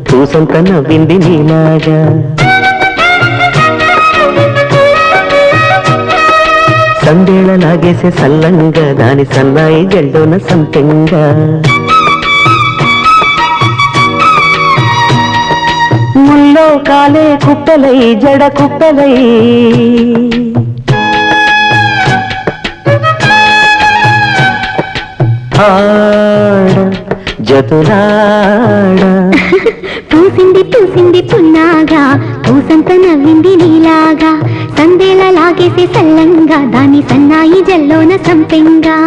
పూసంత నవ్వింది నీలాగా. సందేళ లాగేసే సల్లంగా దాని సన్నాయి జల్లోన సంపెంగా. ముల్లో కాలే కుప్పలై జడ కుప్పలై ఆడ జతులాడ. పూసింది పూసింది పున్నాగా పూసంత నవ్వింది నీలాగా. సందేళ లాగేసే సల్లంగా దాని సన్నాయి జల్లోన సంపెంగా.